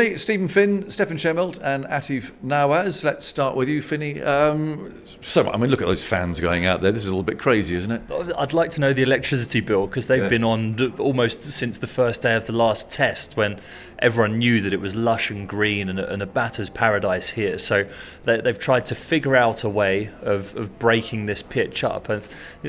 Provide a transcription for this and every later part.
me, Stephen Finn, Stefan Shemilt and Atif Nawaz. Let's start with you, Finny. Look at those fans going out there. This is a little bit crazy, isn't it? I'd like to know the electricity bill, because they've been on almost since the first day of the last test, when everyone knew that it was lush and green and a batter's paradise here. So they've tried to figure out a way of breaking this pitch up. And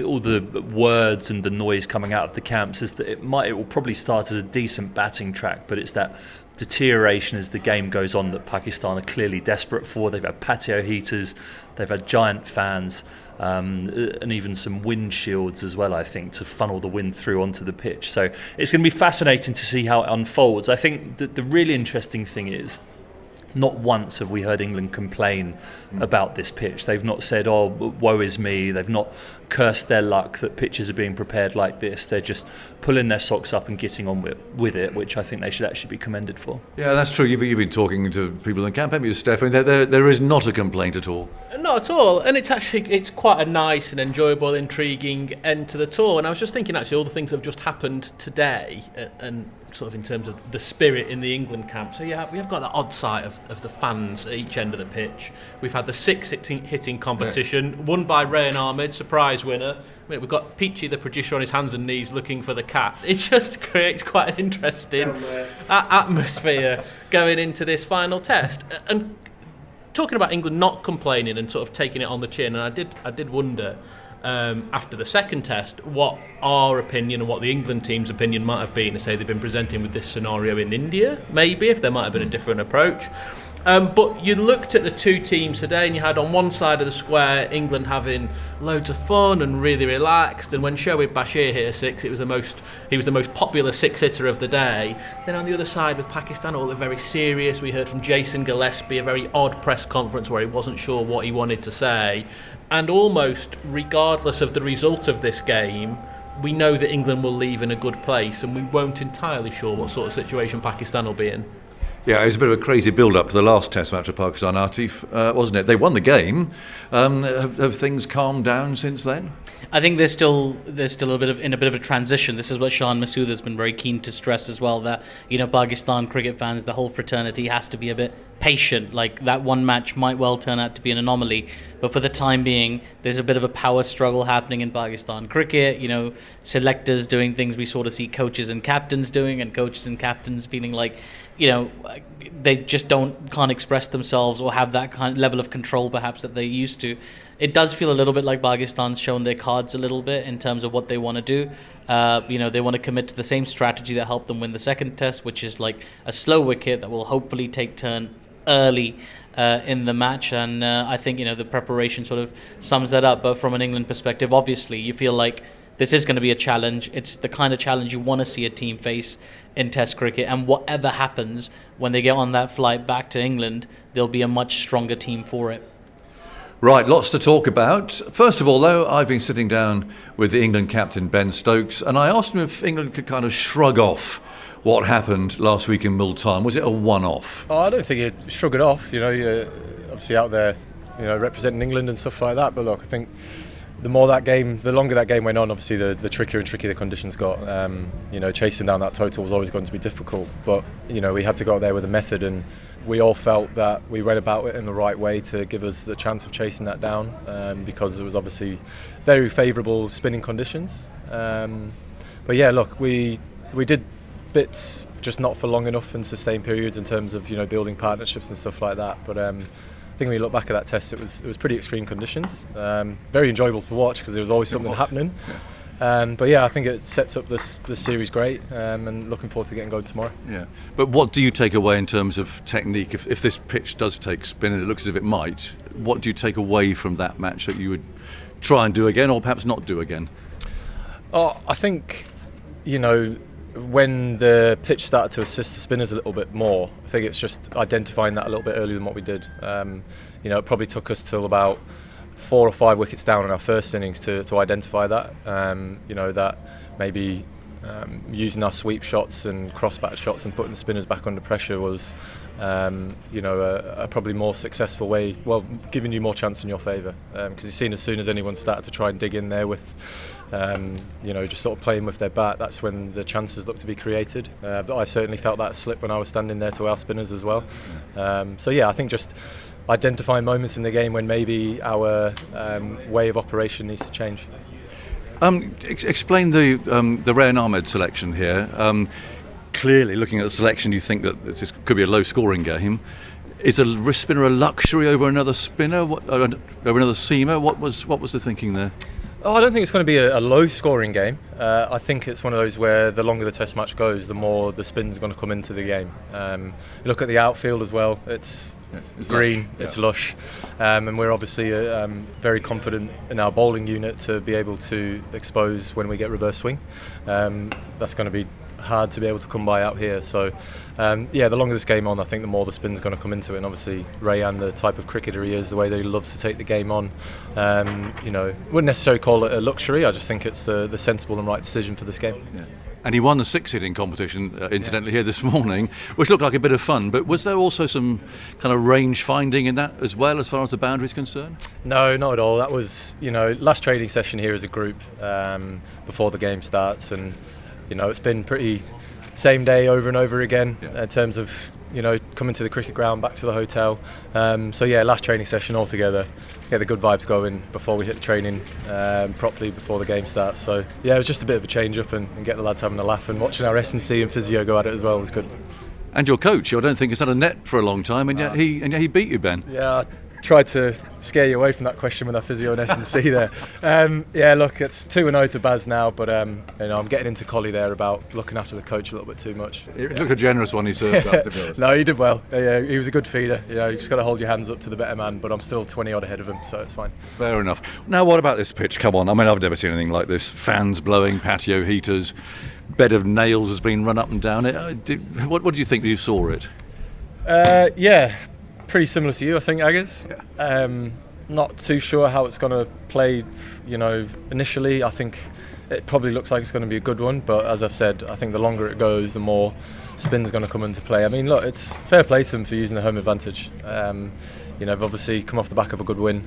all the words and the noise coming out of the camps is that it will probably start as a decent batting track, but it's that deterioration as the game goes on that Pakistan are clearly desperate for. They've had patio heaters, they've had giant fans, and even some wind shields as well, I think, to funnel the wind through onto the pitch. So it's going to be fascinating to see how it unfolds. I think that the really interesting thing is, not once have we heard England complain about this pitch. They've not said, oh, woe is me. They've not cursed their luck that pitches are being prepared like this. They're just pulling their socks up and getting on with it, which I think they should actually be commended for. Yeah, that's true. You've been talking to people in the camp, haven't you, Steph? There is not a complaint at all. Not at all, and it's quite a nice and enjoyable, intriguing end to the tour. And I was just thinking, actually, all the things that have just happened today, and sort of in terms of the spirit in the England camp. So yeah, we have got that odd sight of the fans at each end of the pitch. We've had the 6 hitting competition, won by Rayan Ahmed, surprise winner. We've got Peachy, the producer, on his hands and knees looking for the cat. It just creates quite an interesting atmosphere going into this final test. And talking about England not complaining and sort of taking it on the chin, and I did wonder after the second test what our opinion and what the England team's opinion might have been to say they've been presenting with this scenario in India, maybe, if there might have been a different approach. But you looked at the two teams today and you had on one side of the square England having loads of fun and really relaxed, and when Shoaib Bashir hit a 6, he was the most popular 6-hitter of the day. Then on the other side with Pakistan, all very serious. We heard from Jason Gillespie, a very odd press conference where he wasn't sure what he wanted to say, and almost regardless of the result of this game, we know that England will leave in a good place, and we weren't entirely sure what sort of situation Pakistan will be in. Yeah, it was a bit of a crazy build-up to the last Test match of Pakistan, Atif, wasn't it? They won the game. Have things calmed down since then? I think they're still a bit of a transition. This is what Shan Masood has been very keen to stress as well, that Pakistan cricket fans, the whole fraternity has to be a bit patient. Like, that one match might well turn out to be an anomaly, but for the time being, there's a bit of a power struggle happening in Pakistan cricket. Selectors doing things we sort of see coaches and captains doing, and coaches and captains feeling like they just can't express themselves or have that kind of level of control perhaps that they used to. It does feel a little bit like Pakistan's shown their cards a little bit in terms of what they want to do. They want to commit to the same strategy that helped them win the second test, which is like a slow wicket that will hopefully take turn early in the match. And I think the preparation sort of sums that up. But from an England perspective, obviously you feel like this is going to be a challenge. It's the kind of challenge you want to see a team face in Test cricket, and whatever happens when they get on that flight back to England, there'll be a much stronger team for it. Right, lots to talk about. First of all, though, I've been sitting down with the England captain, Ben Stokes, and I asked him if England could kind of shrug off what happened last week in Multan. Was it a one-off? Oh, I don't think you'd shrug it off. You're obviously out there, representing England and stuff like that. But look, I think the longer that game went on, obviously the trickier and trickier the conditions got. Chasing down that total was always going to be difficult. But we had to go out there with a method, and we all felt that we went about it in the right way to give us the chance of chasing that down, because it was obviously very favourable spinning conditions. But yeah, look, we did bits, just not for long enough in sustained periods in terms of building partnerships and stuff like that. But I think when you look back at that test, it was pretty extreme conditions. Very enjoyable to watch because there was always something happening. But yeah, I think it sets up this series great, and looking forward to getting going tomorrow. Yeah, but what do you take away in terms of technique? If this pitch does take spin, and it looks as if it might, what do you take away from that match that you would try and do again, or perhaps not do again? Oh, I think when the pitch started to assist the spinners a little bit more, I think it's just identifying that a little bit earlier than what we did. It probably took us till about 4 or 5 wickets down in our first innings to identify that. That maybe using our sweep shots and cross-bat shots and putting the spinners back under pressure was a probably more successful way, well, giving you more chance in your favour. Because you've seen as soon as anyone started to try and dig in there with, just sort of playing with their bat, that's when the chances look to be created. But I certainly felt that slip when I was standing there to our spinners as well. I think just identifying moments in the game when maybe our way of operation needs to change. Explain the Rayan Ahmed selection here. Clearly, looking at the selection, you think that this could be a low-scoring game. Is a wrist spinner a luxury over another spinner, over another seamer? What was the thinking there? Oh, I don't think it's going to be a low-scoring game. I think it's one of those where the longer the Test match goes, the more the spin's going to come into the game. You look at the outfield as well. It's green, it's lush, and we're obviously very confident in our bowling unit to be able to expose when we get reverse swing. That's going to be hard to be able to come by out here. So, the longer this game on, I think the more the spin's going to come into it. And obviously, Rayan, the type of cricketer he is, the way that he loves to take the game on, wouldn't necessarily call it a luxury. I just think it's the sensible and right decision for this game. Yeah. And he won the 6-hitting competition, incidentally, here this morning, which looked like a bit of fun. But was there also some kind of range finding in that as well, as far as the boundary is concerned? No, not at all. That was, last training session here as a group before the game starts. And, it's been pretty same day over and over again in terms of, coming to the cricket ground, back to the hotel. Last training session all together. Get the good vibes going before we hit training properly before the game starts. So it was just a bit of a change up and get the lads having a laugh, and watching our S&C and physio go at it as well was good. And your coach, I don't think has had a net for a long time, and yet he beat you, Ben. Yeah. Tried to scare you away from that question with our physio and S&C there. Look, it's 2-0 to Baz now, but I'm getting into Collie there about looking after the coach a little bit too much. It looked a generous one he served up, to be honest. No, he did well. He was a good feeder. You just got to hold your hands up to the better man, but I'm still 20 odd ahead of him, so it's fine. Fair enough. Now, what about this pitch? Come on, I mean, I've never seen anything like this. Fans blowing, patio heaters, bed of nails has been run up and down it. What do you think when you saw it? Pretty similar to you, I think, Aggers. Not too sure how it's going to play, initially. I think it probably looks like it's going to be a good one, but as I've said, I think the longer it goes, the more spin's going to come into play. I mean, look, it's fair play to them for using the home advantage. They've obviously come off the back of a good win,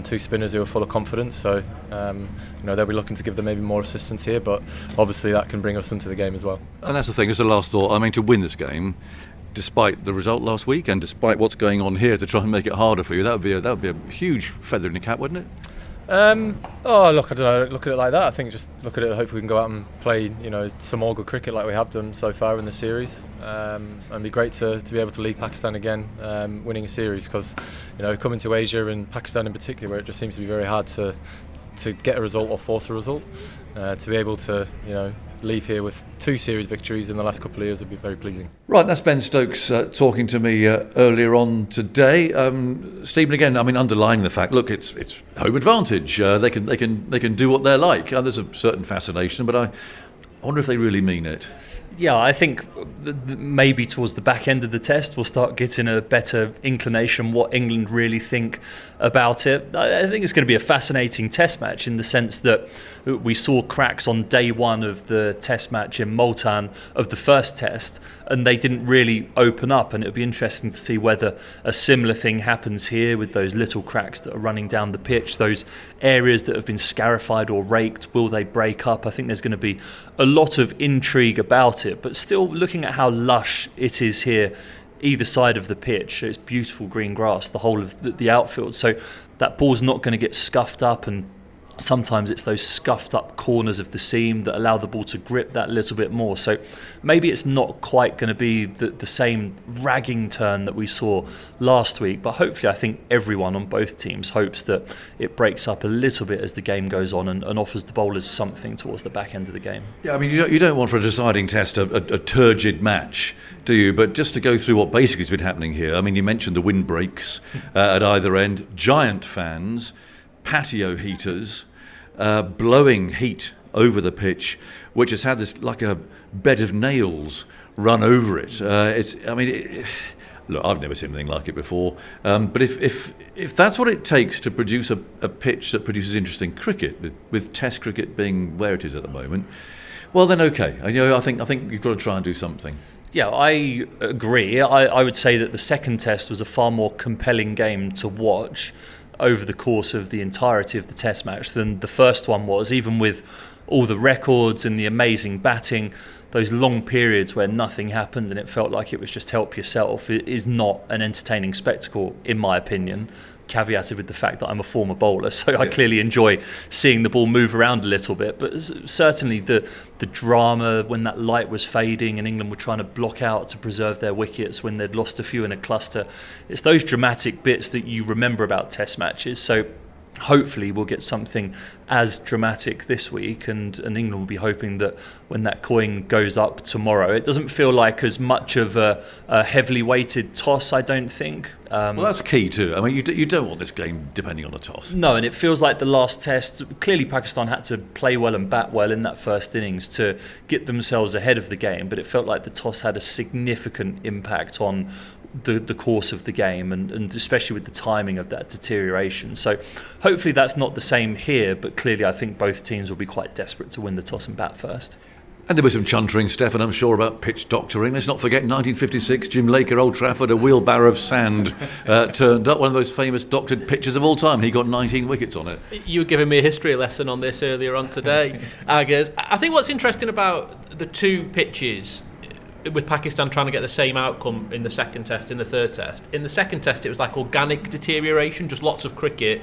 two spinners who are full of confidence, so they'll be looking to give them maybe more assistance here, but obviously that can bring us into the game as well. And that's the thing, as a last thought, I mean, to win this game, despite the result last week and despite what's going on here to try and make it harder for you, that would be a huge feather in the cap, wouldn't it? I don't know, look at it like that. I think just look at it, hopefully we can go out and play some more good cricket like we have done so far in the series, and it'd be great to be able to lead Pakistan again, winning a series, because coming to Asia and Pakistan in particular, where it just seems to be very hard to get a result or force a result, to be able to leave here with 2 series victories in the last couple of years would be very pleasing. Right, that's Ben Stokes talking to me earlier on today. Stephen, again, I mean, underlining the fact, look, it's home advantage. They can do what they're like. There's a certain fascination, but I wonder if they really mean it. Yeah, I think maybe towards the back end of the test we'll start getting a better inclination what England really think about it. I think it's going to be a fascinating test match in the sense that we saw cracks on day one of the test match in Multan of the first test, and they didn't really open up, and it'll be interesting to see whether a similar thing happens here with those little cracks that are running down the pitch, those areas that have been scarified or raked, will they break up? I think there's going to be a lot of intrigue about it, but still looking at how lush it is here either side of the pitch. It's beautiful green grass, the whole of the outfield, so that ball's not going to get scuffed up, and sometimes it's those scuffed up corners of the seam that allow the ball to grip that little bit more. So maybe it's not quite going to be the same ragging turn that we saw last week, but hopefully I think everyone on both teams hopes that it breaks up a little bit as the game goes on and offers the bowlers something towards the back end of the game. Yeah, I mean, you don't want for a deciding test a turgid match, do you? But just to go through what basically has been happening here, I mean, you mentioned the windbreaks at either end, giant fans, patio heaters, blowing heat over the pitch, which has had this like a bed of nails run over it. Look, I've never seen anything like it before. But if that's what it takes to produce a pitch that produces interesting cricket, with Test cricket being where it is at the moment, well then okay. I think you've got to try and do something. Yeah, I agree. I would say that the second test was a far more compelling game to watch over the course of the entirety of the test match than the first one was, even with all the records and the amazing batting. Those long periods where nothing happened and it felt like it was just help yourself is not an entertaining spectacle, in my opinion. Caveated with the fact that I'm a former bowler, so I clearly enjoy seeing the ball move around a little bit. But certainly the drama when that light was fading and England were trying to block out to preserve their wickets when they'd lost a few in a cluster, it's those dramatic bits that you remember about test matches. So hopefully we'll get something as dramatic this week, and England will be hoping that when that coin goes up tomorrow, it doesn't feel like as much of a heavily weighted toss, I don't think. Well, that's key too. I mean, you don't want this game depending on a toss. No, and it feels like the last test, clearly Pakistan had to play well and bat well in that first innings to get themselves ahead of the game, but it felt like the toss had a significant impact on the course of the game, and especially with the timing of that deterioration. So hopefully that's not the same here, but clearly I think both teams will be quite desperate to win the toss and bat first. And there was some chuntering, Stefan, I'm sure, about pitch doctoring. Let's not forget 1956, Jim Laker, Old Trafford, a wheelbarrow of sand turned up, one of the most famous doctored pitches of all time. He got 19 wickets on it. You were giving me a history lesson on this earlier on today, Agers. I think what's interesting about the two pitches, with Pakistan trying to get the same outcome in the second test, in the third test. In the second test, it was like organic deterioration, just lots of cricket.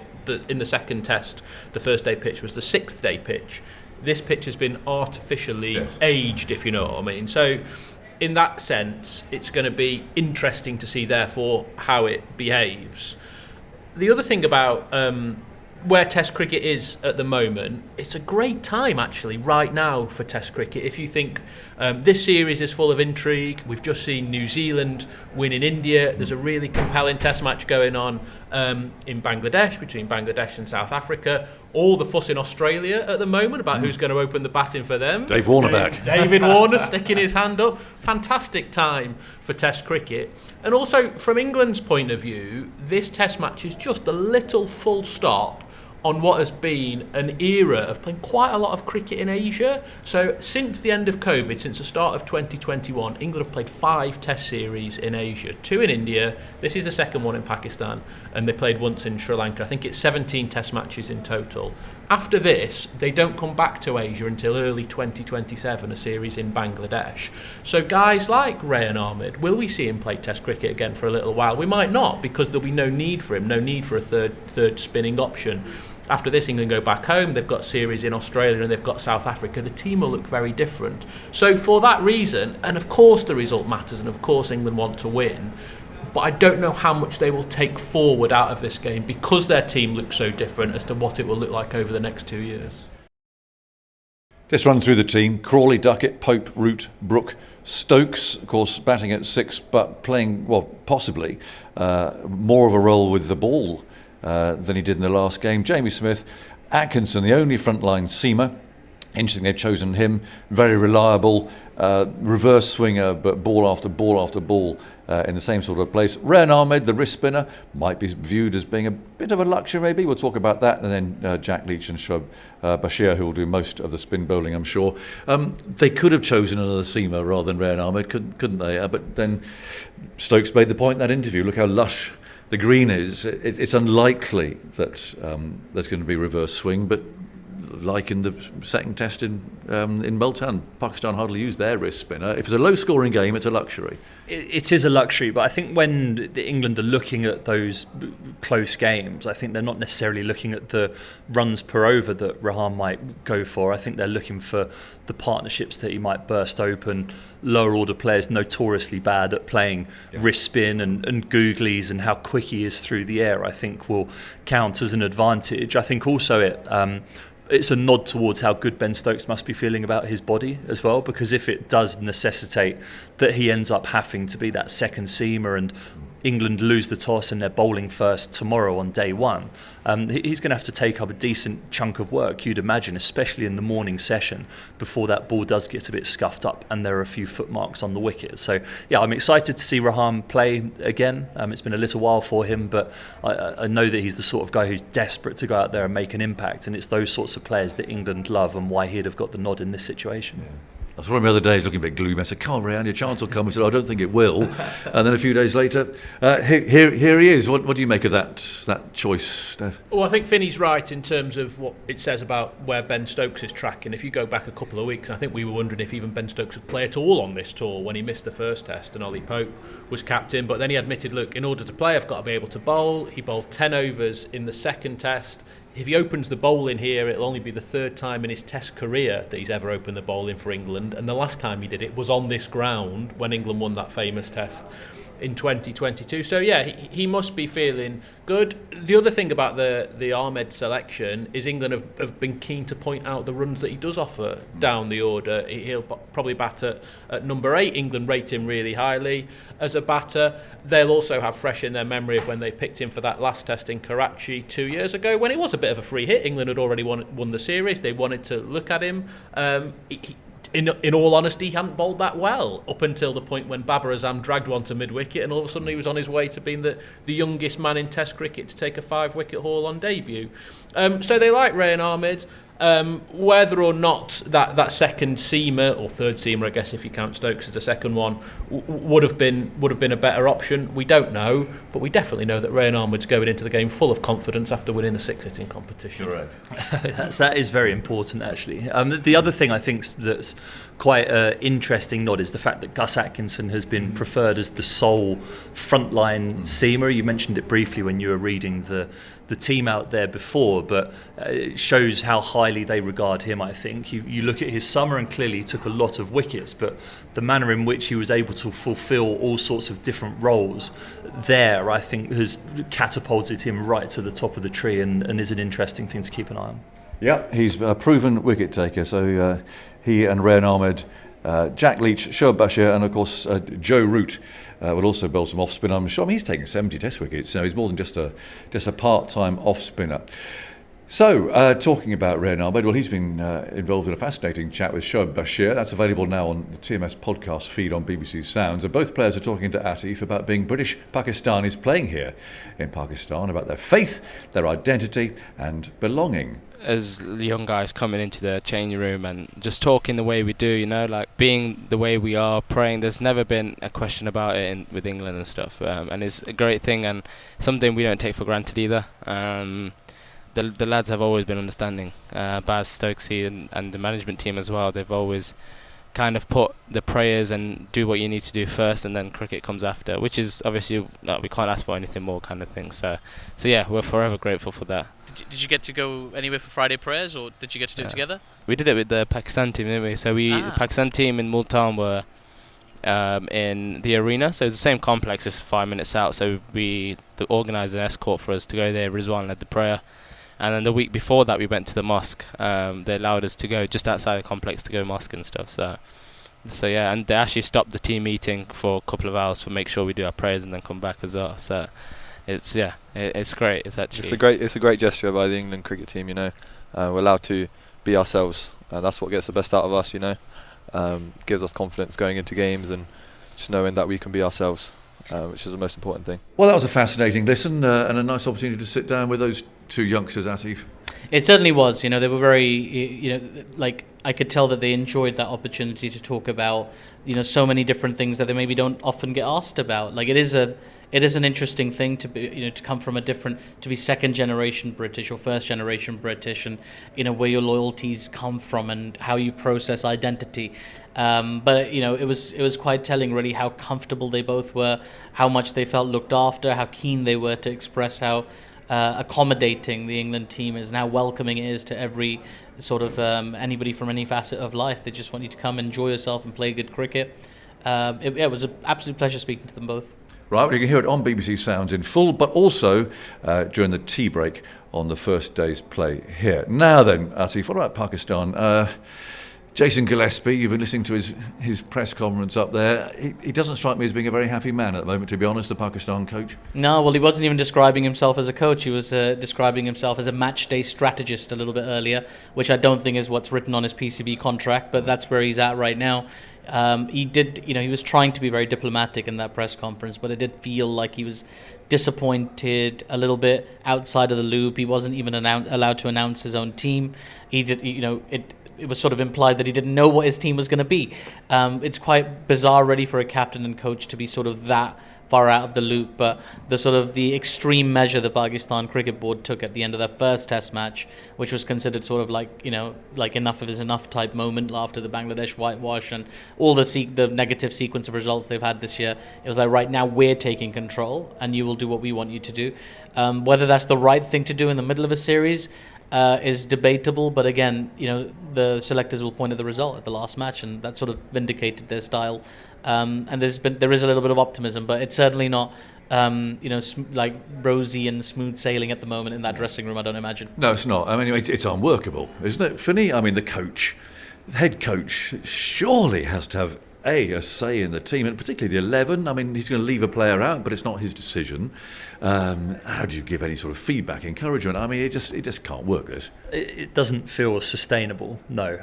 In the second test, the first day pitch was the sixth day pitch. This pitch has been artificially aged, if you know what I mean. So in that sense, it's going to be interesting to see, therefore, how it behaves. The other thing about where Test cricket is at the moment, it's a great time actually right now for Test cricket. If you think this series is full of intrigue, we've just seen New Zealand win in India. There's a really compelling Test match going on in Bangladesh, between Bangladesh and South Africa. All the fuss in Australia at the moment about who's going to open the batting for them. Dave Warner back. David Warner sticking his hand up. Fantastic time for Test cricket. And also from England's point of view, this Test match is just a little full stop on what has been an era of playing quite a lot of cricket in Asia. So since the end of COVID, since the start of 2021, England have played 5 test series in Asia, 2 in India, this is the second one in Pakistan, and they played once in Sri Lanka. I think it's 17 test matches in total. After this, they don't come back to Asia until early 2027, a series in Bangladesh. So guys like Rayan Ahmed, will we see him play test cricket again for a little while? We might not, because there'll be no need for him, no need for a third spinning option. After this, England go back home, they've got series in Australia and they've got South Africa. The team will look very different. So for that reason, and of course the result matters, and of course England want to win, but I don't know how much they will take forward out of this game because their team looks so different as to what it will look like over the next 2 years. Let's run through the team. Crawley, Duckett, Pope, Root, Brooke, Stokes, of course, batting at 6, but playing, well, possibly more of a role with the ball than he did in the last game. Jamie Smith, Atkinson, the only frontline seamer. Interesting they've chosen him. Very reliable, reverse swinger, but ball after ball after ball in the same sort of place. Rayan Ahmed, the wrist spinner, might be viewed as being a bit of a luxury maybe. We'll talk about that. And then Jack Leach and Shoaib Bashir, who will do most of the spin bowling, I'm sure. They could have chosen another seamer rather than Rayan Ahmed, couldn't they? But then Stokes made the point in that interview. Look how lush the green is. It's unlikely that there's going to be reverse swing, but like in the second test in Multan, Pakistan hardly used their wrist spinner. If it's a low-scoring game, it's a luxury. It is a luxury, but I think when England are looking at those close games, I think they're not necessarily looking at the runs per over that Rahan might go for. I think they're looking for the partnerships that he might burst open. Lower order players notoriously bad at playing wrist spin and googlies, and how quick he is through the air, I think will count as an advantage. I think also it's a nod towards how good Ben Stokes must be feeling about his body as well, because if it does necessitate that he ends up having to be that second seamer and England lose the toss and they're bowling first tomorrow on day one, he's going to have to take up a decent chunk of work, you'd imagine, especially in the morning session before that ball does get a bit scuffed up and there are a few footmarks on the wicket. So yeah, I'm excited to see Rahan play again. It's been a little while for him, but I know that he's the sort of guy who's desperate to go out there and make an impact, and it's those sorts of players that England love and why he'd have got the nod in this situation. I saw him the other day, he's looking a bit gloomy. I said, come on, Rehan, your chance will come. He said, I don't think it will. And then a few days later, here he is. What do you make of that choice, Steph? Well, I think Finney's right in terms of what it says about where Ben Stokes is tracking. If you go back a couple of weeks, I think we were wondering if even Ben Stokes would play at all on this tour when he missed the first test and Ollie Pope was captain. But then he admitted, look, in order to play, I've got to be able to bowl. He bowled 10 overs in the second test. If he opens the bowling here, it'll only be the third time in his Test career that he's ever opened the bowling for England, and the last time he did it was on this ground when England won that famous Test in 2022. So yeah, he must be feeling good. The other thing about the Ahmed selection is England have been keen to point out the runs that he does offer down the order. He'll probably bat at number 8. England rate him really highly as a batter. They'll also have fresh in their memory of when they picked him for that last Test in Karachi 2 years ago, when it was a bit of a free hit. England had already won the series. They wanted to look at him. In all honesty, he hadn't bowled that well up until the point when Babar Azam dragged one to mid-wicket, and all of a sudden he was on his way to being the youngest man in Test cricket to take a 5-wicket haul on debut. So they like Rehan Ahmed. Whether or not that second seamer, or third seamer, I guess if you count Stokes as the second one, would have been a better option, we don't know, but we definitely know that Rehan Ahmed's going into the game full of confidence after winning the 6-hitting competition. Correct. That is very important, actually. The other thing I think that's quite an interesting nod is the fact that Gus Atkinson has been preferred as the sole frontline seamer. You mentioned it briefly when you were reading the team out there before, but it shows how highly they regard him, I think. You look at his summer and clearly he took a lot of wickets, but the manner in which he was able to fulfil all sorts of different roles there, I think, has catapulted him right to the top of the tree and is an interesting thing to keep an eye on. Yeah, he's a proven wicket taker, so he and Rehan Ahmed, Jack Leach, Shoaib Bashir, and of course Joe Root will also bowl some off spin. I'm sure he's taken 70 Test wickets. He's more than just a part-time off spinner. So, talking about Rehan Ahmed, well, he's been involved in a fascinating chat with Shoaib Bashir. That's available now on the TMS podcast feed on BBC Sounds. And both players are talking to Atif about being British Pakistanis playing here in Pakistan, about their faith, their identity and belonging. As young guys coming into the changing room and just talking the way we do, like being the way we are, praying, there's never been a question about it with England and stuff, and it's a great thing and something we don't take for granted either. The lads have always been understanding. Baz, Stokesy and the management team as well, they've always kind of put the prayers and do what you need to do first and then cricket comes after, which is obviously we can't ask for anything more kind of thing. So yeah, we're forever grateful for that. Did you get to go anywhere for Friday prayers, or did you get to do it together? We did it with the Pakistan team, didn't we? So Pakistan team in Multan were in the arena, so it's the same complex, just 5 minutes out. So they organised an escort for us to go there. Rizwan led the prayer, and then the week before that we went to the mosque. They allowed us to go just outside the complex to go mosque and stuff. So yeah, and they actually stopped the team meeting for a couple of hours to make sure we do our prayers and then come back as well. So it's great. It's a great gesture by the England cricket team. We're allowed to be ourselves, and that's what gets the best out of us. Gives us confidence going into games and just knowing that we can be ourselves, which is the most important thing. Well, that was a fascinating listen and a nice opportunity to sit down with those two youngsters, Atif. It certainly was. They were very, like I could tell that they enjoyed that opportunity to talk about, so many different things that they maybe don't often get asked about. Like it is an interesting thing to be, to come from to be second generation British or first generation British, and where your loyalties come from and how you process identity. But it was quite telling, really, how comfortable they both were, how much they felt looked after, how keen they were to express how accommodating the England team is, and how welcoming it is to every sort of anybody from any facet of life. They just want you to come, enjoy yourself, and play good cricket. It was an absolute pleasure speaking to them both. Right, well, you can hear it on BBC Sounds in full, but also during the tea break on the first day's play here. Now then, Atif, what about Pakistan? Jason Gillespie, you've been listening to his press conference up there. He doesn't strike me as being a very happy man at the moment, to be honest, the Pakistan coach. No, well, he wasn't even describing himself as a coach. He was describing himself as a match day strategist a little bit earlier, which I don't think is what's written on his PCB contract, but that's where he's at right now. He did, he was trying to be very diplomatic in that press conference, but it did feel like he was disappointed, a little bit outside of the loop. He wasn't even allowed to announce his own team. He did, it was sort of implied that he didn't know what his team was going to be. It's quite bizarre, really, for a captain and coach to be sort of that far out of the loop. But the extreme measure the Pakistan Cricket Board took at the end of their first Test match, which was considered sort of like enough is enough type moment after the Bangladesh whitewash and all the negative sequence of results they've had this year. It was like, right now we're taking control and you will do what we want you to do. Whether that's the right thing to do in the middle of a series is debatable, but again, the selectors will point at the result at the last match, and that sort of vindicated their style. And there is a little bit of optimism, but it's certainly not like rosy and smooth sailing at the moment in that dressing room, I don't imagine. No, it's not. I mean, it's unworkable, isn't it, Finney? I mean, the head coach, surely has to have a say in the team, and particularly the 11. I mean, he's going to leave a player out, but it's not his decision. How do you give any sort of feedback, encouragement? I mean, it just can't work, this. It doesn't feel sustainable, no.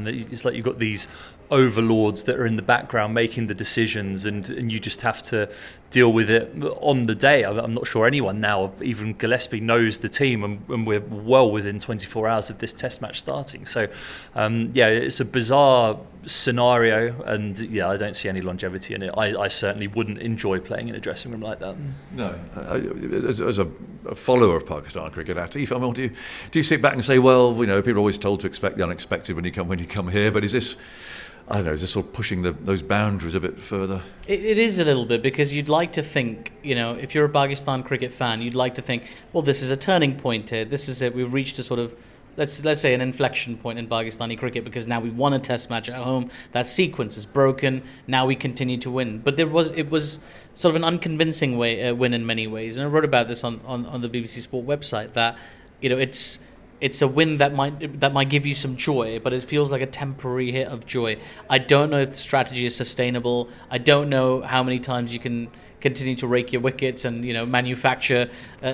It's like you've got these overlords that are in the background making the decisions, and you just have to deal with it on the day. I'm not sure anyone now, even Gillespie, knows the team, and we're well within 24 hours of this Test match starting. So, it's a bizarre scenario, and I don't see any longevity in it. I certainly wouldn't enjoy playing in a dressing room like that. No. As a follower of Pakistan cricket, Atif, I mean, do you sit back and say, well, people are always told to expect the unexpected when you come here, but is this sort of pushing those boundaries a bit further? It is a little bit, because you'd like to think, if you're a Pakistan cricket fan, you'd like to think, well, this is a turning point here. This is it. We've reached a sort of, let's say, an inflection point in Pakistani cricket, because now we won a Test match at home. That sequence is broken. Now we continue to win. But it was sort of an unconvincing win in many ways. And I wrote about this on the BBC Sport website, that it's a win that might give you some joy, but it feels like a temporary hit of joy. I don't know if the strategy is sustainable. I don't know how many times you can continue to rake your wickets and manufacture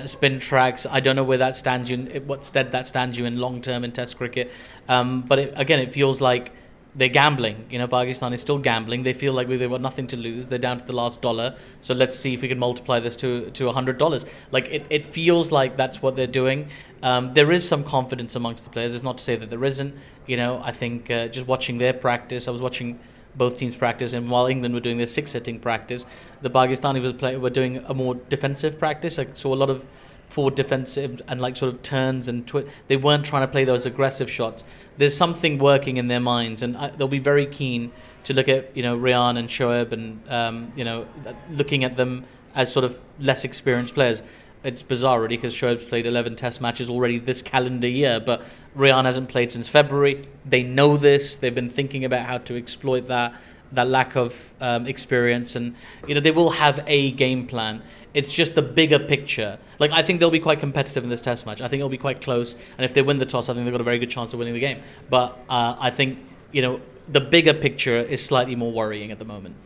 spin tracks. I don't know where that stands you, what stead that stands you in long term in Test cricket. But it feels like they're gambling. Pakistan is still gambling. They feel like they've got nothing to lose. They're down to the last dollar. So let's see if we can multiply this to $100. Like it feels like that's what they're doing. There is some confidence amongst the players. It's not to say that there isn't. I think just watching their practice, I was watching both teams practice, and while England were doing their six-hitting practice, the Pakistani were doing a more defensive practice. I saw a lot of forward defensive and like sort of turns and they weren't trying to play those aggressive shots. There's something working in their minds, and they'll be very keen to look at Rian and Shoaib and looking at them as sort of less experienced players. It's bizarre, really, because Shoaib's played 11 Test matches already this calendar year, but Rian hasn't played since February. They know this. They've been thinking about how to exploit that lack of experience, and they will have a game plan. It's just the bigger picture. Like, I think they'll be quite competitive in this Test match. I think it'll be quite close, and if they win the toss, I think they've got a very good chance of winning the game. But I think the bigger picture is slightly more worrying at the moment.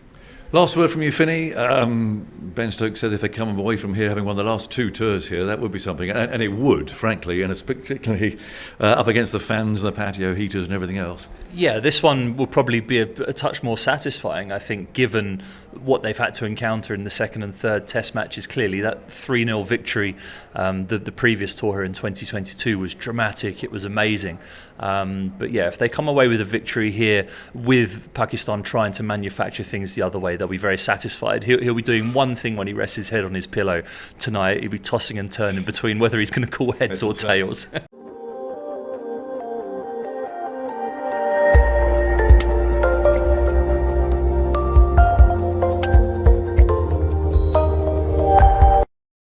Last word from you, Finney. Ben Stokes said if they come away from here having won the last two tours here, that would be something. And it would, frankly, and it's particularly up against the fans and the patio heaters and everything else. Yeah, this one will probably be a touch more satisfying, I think, given what they've had to encounter in the second and third Test matches. Clearly, that 3-0 victory, the previous tour here in 2022 was dramatic. It was amazing. But yeah, if they come away with a victory here with Pakistan trying to manufacture things the other way, they'll be very satisfied. He'll be doing one thing when he rests his head on his pillow tonight. He'll be tossing and turning between whether he's going to call heads or tails.